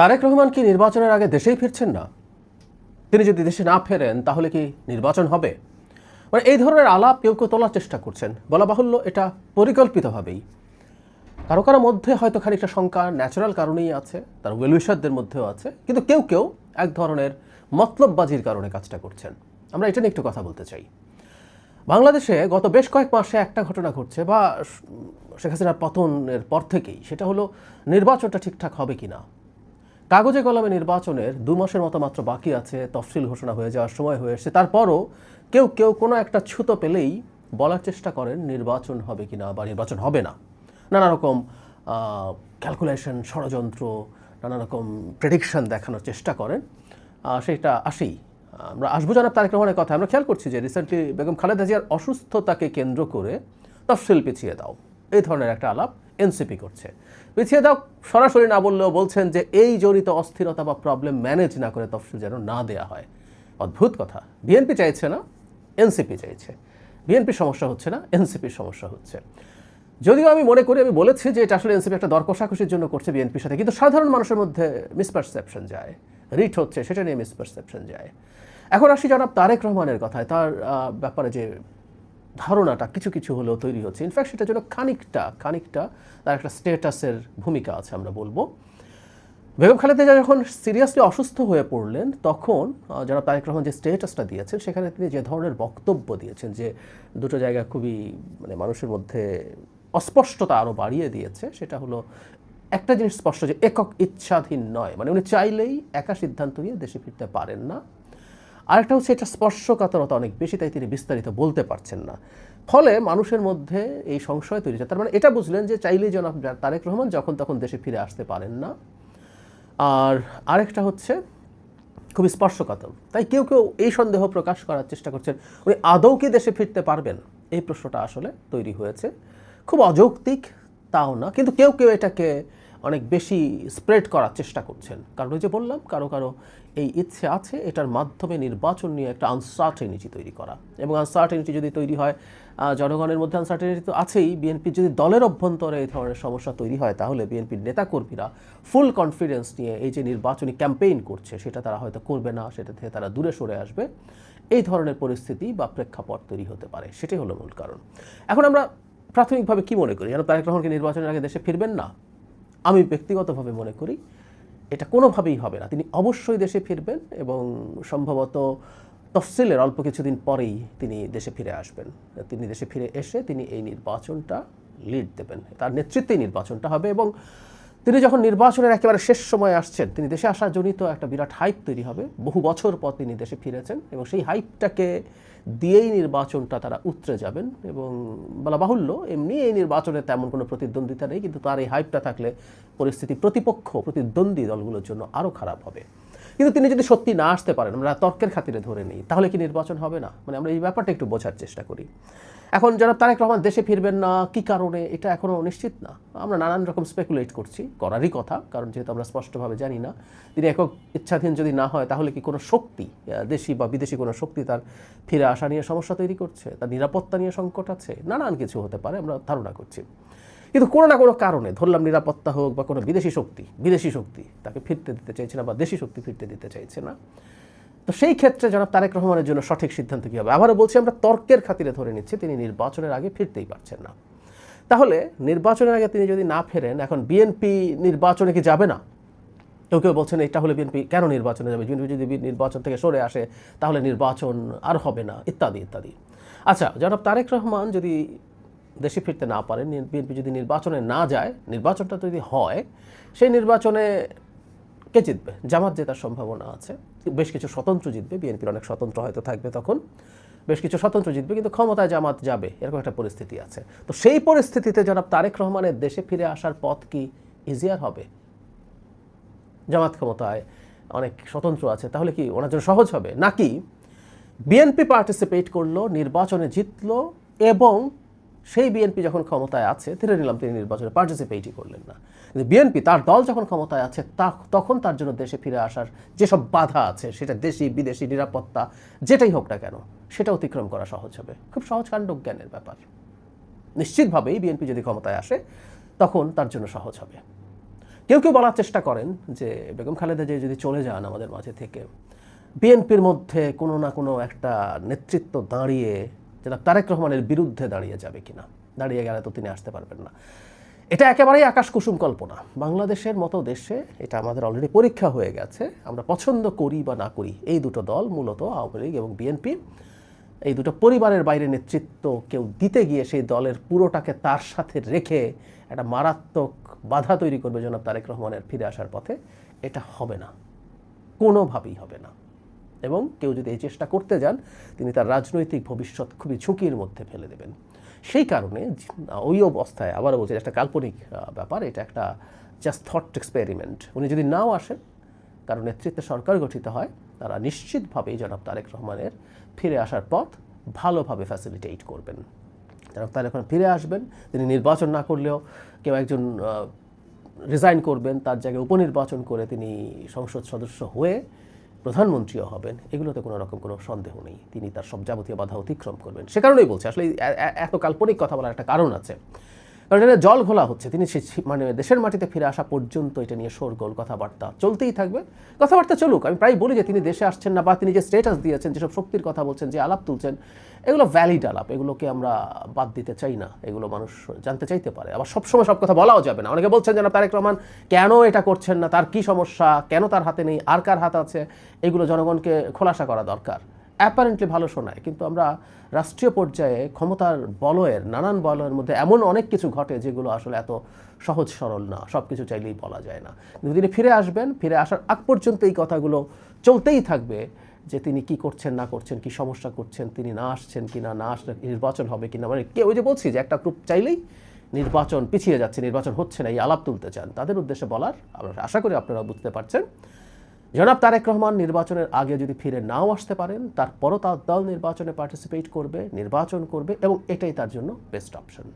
তারেক রহমান কি নির্বাচনের আগে দেশেই ফিরছেন না? তিনি যদি দেশে না ফেরেন তাহলে কি নির্বাচন হবে? মানে এই ধরনের আলাপ কেউ কেউ তোলার চেষ্টা করছেন। বলা বাহুল্য এটা পরিকল্পিতভাবেই। কারো কারো মধ্যে হয়তো খানিকটা শঙ্কা ন্যাচারাল কারণেই আছে, তার ওয়েলউইশারদের মধ্যেও আছে, কিন্তু কেউ কেউ এক ধরনের মতলববাজির কারণে কাজটা করছেন। আমরা এটা নিয়ে একটু কথা বলতে চাই। বাংলাদেশে গত বেশ কয়েক মাসে একটা ঘটনা ঘটছে, বা শেখ হাসিনার পতনের পর থেকেই, সেটা হলো নির্বাচনটা ঠিকঠাক হবে কিনা। কাগজে কলমে নির্বাচনের 2 মাসের মতো মাত্র বাকি আছে, তফসিল ঘোষণা হয়ে যাওয়ার সময় হয়ে এসেছে। তারপরও কেউ কেউ কোনো একটা ছুতো পেলেই বলার চেষ্টা করেন নির্বাচন হবে কিনা বা নির্বাচন হবে না। নানা রকম ক্যালকুলেশন, ষড়যন্ত্র, নানা রকম প্রেডিকশন দেখানোর চেষ্টা করেন। সেটা আসেই। আমরা আসবো জনাব তারেক রহমানের কথা। আমরা খেয়াল করছি যে রিসেন্টলি বেগম খালেদা জিয়ার অসুস্থতাকে কেন্দ্র করে তফসিল পিছিয়ে দাও, এই ধরনের একটা আলাপ এনসিপি করছে। পিছিয়ে দাও সরাসরি না বললেও বলছেন যে এই জড়িত অস্থিরতা বা প্রবলেম ম্যানেজ না করে তফসিল যেন না দেওয়া হয়। অদ্ভুত কথা। বিএনপি চাইছে না, এনসিপি চাইছে। বিএনপির সমস্যা হচ্ছে না, এনসিপির সমস্যা হচ্ছে। যদিও আমি মনে করি, আমি বলেছি যে এটা আসলে এনসিপি একটা দর কষাকষির জন্য করছে বিএনপির সাথে, কিন্তু সাধারণ মানুষের মধ্যে মিসপারসেপশন যায়, রিট হচ্ছে, সেটা নিয়ে মিসপারসেপশন যায়। এখন আসি জনাব তারেক রহমানের কথায়। তার ব্যাপারে যে ধারণাটা কিছু কিছু হলেও তৈরি হচ্ছে, ইনফ্যাক্ট সেটার জন্য খানিকটা তার একটা স্টেটাসের ভূমিকা আছে আমরা বলবো। বেগম খালেদা জিয়া যখন সিরিয়াসলি অসুস্থ হয়ে পড়লেন, তখন জনাব তারেক রহমান যে স্টেটাসটা দিয়েছেন, সেখানে তিনি যে ধরনের বক্তব্য দিয়েছেন, যে দুটো জায়গা খুবই মানুষের মধ্যে অস্পষ্টতা আরও বাড়িয়ে দিয়েছে। সেটা হলো, একটা জিনিস স্পষ্ট যে একক ইচ্ছাধীন নয়, উনি চাইলেই একা সিদ্ধান্ত নিয়ে দেশে ফিরতে পারেন না। আরেকটা হচ্ছে এটা স্পর্শকাতরতা অনেক বেশি, তাই তিনি বিস্তারিত বলতে পারছেন না। ফলে মানুষের মধ্যে এই সংশয় তৈরি হচ্ছে। তার মানে এটা বুঝলেন যে চাইলেই জনাব তারেক রহমান যখন তখন দেশে ফিরে আসতে পারেন না। আর আরেকটা হচ্ছে খুবই স্পর্শকাতর, তাই কেউ কেউ এই সন্দেহ প্রকাশ করার চেষ্টা করছেন উনি আদৌ কি দেশে ফিরতে পারবেন। এই প্রশ্নটা আসলে তৈরি হয়েছে। খুব অযৌক্তিক তাও না, কিন্তু কেউ কেউ এটাকে অনেক বেশি স্প্রেড করার চেষ্টা করছেন। কারণ ওই যে বললাম, কারো কারো এই ইচ্ছে আছে এটার মাধ্যমে নির্বাচন নিয়ে একটা আনসার্টেনিটি তৈরি করা। এবং আনসার্টেনিটি যদি তৈরি হয়, জনগণের মধ্যে আনসার্টেনিটি তো আছেই, বিএনপির যদি দলের অভ্যন্তরে এই ধরনের সমস্যা তৈরি হয়, তাহলে বিএনপির নেতাকর্মীরা ফুল কনফিডেন্স নিয়ে এই যে নির্বাচনী ক্যাম্পেইন করছে সেটা তারা হয়তো করবে না, সেটা থেকে তারা দূরে সরে আসবে। এই ধরনের পরিস্থিতি বা প্রেক্ষাপট তৈরি হতে পারে, সেটাই হলো মূল কারণ। এখন আমরা প্রাথমিকভাবে কি মনে করি, যেন তারেক রহমানকে নির্বাচনের আগে দেশে ফিরবেন না? আমি ব্যক্তিগতভাবে মনে করি এটা কোনোভাবেই হবে না। তিনি অবশ্যই দেশে ফিরবেন এবং সম্ভবত তফসিলের অল্প কিছুদিন পরেই তিনি দেশে ফিরে আসবেন। তিনি দেশে ফিরে এসে তিনি এই নির্বাচনটা লিড দেবেন, তার নেতৃত্বেই নির্বাচনটা হবে। এবং তিনি যখন নির্বাচনের একেবারে শেষ সময় আসছেন, তিনি দেশে আসার জনিত একটা বিরাট হাইপ তৈরি হবে। বহু বছর পর তিনি দেশে ফিরেছেন এবং সেই হাইপটাকে দিয়েই নির্বাচনটা তারা উতরে যাবেন। এবং বলা বাহুল্য, এমনি এই নির্বাচনে তেমন কোনো প্রতিদ্বন্দ্বিতা নেই, কিন্তু তার এই হাইপটা থাকলে পরিস্থিতি প্রতিদ্বন্দ্বী দলগুলোর জন্য আরও খারাপ হবে। কিন্তু তিনি যদি সত্যি না আসতে পারেন, আমরা তর্কের খাতিরে ধরে নিই, তাহলে কি নির্বাচন হবে না? আমরা এই ব্যাপারটা একটু বোঝার চেষ্টা করি। এখন জনাব তারেক রহমান দেশে ফিরবেন না, কী কারণে, এটা এখনও নিশ্চিত না। আমরা নানান রকম স্পেকুলেট করছি, করারই কথা, কারণ যেহেতু আমরা স্পষ্টভাবে জানি না। তিনি একক ইচ্ছাধীন যদি না হয়, তাহলে কি কোনো শক্তি, দেশি বা বিদেশি কোনো শক্তি তার ফিরে আসা নিয়ে সমস্যা তৈরি করছে, তার নিরাপত্তা নিয়ে সংকট আছে, নানান কিছু হতে পারে, আমরা ধারণা করছি। কিন্তু কোনো না কোনো কারণে, ধরলাম নিরাপত্তা হোক বা কোনো বিদেশি শক্তি তাকে ফিরতে দিতে চাইছে না, বা দেশি শক্তি ফিরতে দিতে চাইছে না। তো সেই ক্ষেত্রে জনাব তারেক রহমানের জন্য সঠিক সিদ্ধান্ত কী হবে? আবারও বলছি, আমরা তর্কের খাতিরে ধরে নিচ্ছি তিনি নির্বাচনের আগে ফিরতেই পারছেন না। তাহলে নির্বাচনের আগে তিনি যদি না ফেরেন, এখন বিএনপি নির্বাচনে কি যাবে না? কেউ কেউ বলছেন এটা হলে বিএনপি কেন নির্বাচনে যাবে, বিএনপি যদি নির্বাচন থেকে সরে আসে তাহলে নির্বাচন আর হবে না, ইত্যাদি ইত্যাদি। আচ্ছা, জনাব তারেক রহমান যদি দেশে ফিরতে না পারেন, বিএনপি যদি নির্বাচনে না যায়, নির্বাচনটা যদি হয়, সেই নির্বাচনে কে জিতবে? জামাত জেতার সম্ভাবনা আছে। বেশ কিছু স্বতন্ত্র জিতবে, বিএনপির অনেক স্বতন্ত্র হয়তো থাকবে, তখন বেশ কিছু স্বতন্ত্র জিতবে, কিন্তু ক্ষমতায় জামাত যাবে, এরকম একটা পরিস্থিতি আছে। তো সেই পরিস্থিতিতে জনাব তারেক রহমানের দেশে ফিরে আসার পথ কি ইজিয়ার হবে? জামাত ক্ষমতায়, অনেক স্বতন্ত্র আছে, তাহলে কি ওনার জন্য সহজ হবে? নাকি বিএনপি পার্টিসিপেট করলো, নির্বাচনে জিতলো, এবং সেই বিএনপি যখন ক্ষমতায় আছে, ধরে নিলাম তিনি নির্বাচনে পার্টিসিপেটই করলেন না, কিন্তু বিএনপি তার দল যখন ক্ষমতায় আছে, তখন তার জন্য দেশে ফিরে আসার যেসব বাধা আছে, সেটা দেশি বিদেশি নিরাপত্তা যেটাই হোক না কেন, সেটা অতিক্রম করা সহজ হবে। খুব সহজ কাণ্ডজ্ঞানের ব্যাপার। নিশ্চিতভাবেই বিএনপি যদি ক্ষমতায় আসে, তখন তার জন্য সহজ হবে। কেউ কেউ বলার চেষ্টা করেন যে বেগম খালেদা জিয়া যদি চলে যান আমাদের মাঝে থেকে, বিএনপির মধ্যে কোনো না কোনো একটা নেতৃত্ব দাঁড়িয়ে জনাব তারেক রহমানের বিরুদ্ধে দাঁড়িয়ে যাবে কিনা, দাঁড়িয়ে গেলে তো তিনি আসতে পারবেন না। এটা একেবারেই আকাশ কুসুম কল্পনা। বাংলাদেশের মতো দেশে এটা আমাদের অলরেডি পরীক্ষা হয়ে গেছে। আমরা পছন্দ করি বা না করি, এই দুটো দল মূলত আওয়ামী লীগ এবং বিএনপি, এই দুটো পরিবারের বাইরে নেতৃত্ব কেউ দিতে গিয়ে সেই দলের পুরোটাকে তার সাথে রেখে একটা মারাত্মক বাধা তৈরি করবে জনাব তারেক রহমানের ফিরে আসার পথে। এটা হবে না, কোনোভাবেই হবে না। এবং কেউ যদি এই চেষ্টা করতে যান, তিনি তার রাজনৈতিক ভবিষ্যৎ খুবই ঝুঁকির মধ্যে ফেলে দেবেন। সেই কারণে ওই অবস্থায় আবারও বলছি, একটা কাল্পনিক ব্যাপার, এটা একটা জাস্ট থট এক্সপেরিমেন্ট। উনি যদি নাও আসেন, কারণ নেতৃত্বে সরকার গঠিত হয়, তারা নিশ্চিতভাবেই জনাব তারেক রহমানের ফিরে আসার পথ ভালোভাবে ফ্যাসিলিটেট করবেন। জনাব তারেক রহমান ফিরে আসবেন, তিনি নির্বাচন না করলেও কেউ একজন রিজাইন করবেন, তার জায়গায় উপনির্বাচন করে তিনি সংসদ সদস্য হয়ে প্রধানমন্ত্রীও হবেন, এগুলোতে কোনো রকম কোনো সন্দেহ নেই। তিনি তার সব যাবতীয় বাধা অতিক্রম করবেন। সে কারণেই বলছে, আসলে এত কাল্পনিক কথা বলার একটা কারণ আছে, কারণ এটা জল ঘোলা হচ্ছে। তিনি মানে দেশের মাটিতে ফিরে আসা পর্যন্ত এটা নিয়ে শোরগোল, কথাবার্তা চলতেই থাকবে। কথাবার্তা চলুক। আমি প্রায় বলি যে তিনি দেশে আসছেন না, বা তিনি যে স্টেটাস দিয়েছেন, যেসব শক্তির কথা বলছেন, যে আলাপ তুলছেন, এগুলো ভ্যালিড আলাপ, এগুলোকে আমরা বাদ দিতে চাই না। এগুলো মানুষ জানতে চাইতে পারে। আবার সবসময় সব কথা বলাও যাবে না। অনেকে বলছেন যে তারেক রহমান কেন এটা করছেন না, তার কী সমস্যা, কেন তার হাতে নেই, আর কার হাতে আছে, এগুলো জনগণকে খোলাসা করা দরকার। অ্যাপারেন্টলি ভালো শোনায়, কিন্তু আমরা রাষ্ট্রীয় পর্যায়ে ক্ষমতার বলয়ের, নানান বলয়ের মধ্যে এমন অনেক কিছু ঘটে যেগুলো আসলে এত সহজ সরল না, সব কিছু চাইলেই বলা যায় না। কিন্তু তিনি ফিরে আসবেন, ফিরে আসার আগ পর্যন্ত এই কথাগুলো চলতেই থাকবে যে তিনি কি করছেন না করছেন, কি সমস্যা করছেন, তিনি না আসছেন কি না, না আসলে নির্বাচন হবে কি না। মানে কেউ, ওই যে বলছি যে একটা গ্রুপ চাইলেই নির্বাচন পিছিয়ে যাচ্ছে, নির্বাচন হচ্ছে না, এই আলাপ তুলতে চান। তাদের উদ্দেশ্যে বলার, আমরা আশা করি আপনারা বুঝতে পারছেন, জনাব তারেক রহমান নির্বাচনের আগে যদি ফিরে নাও আসতে পারেন, তারপরও তার দল নির্বাচনে পার্টিসিপেট করবে, নির্বাচন করবে, এবং এটাই তার জন্য বেস্ট অপশন।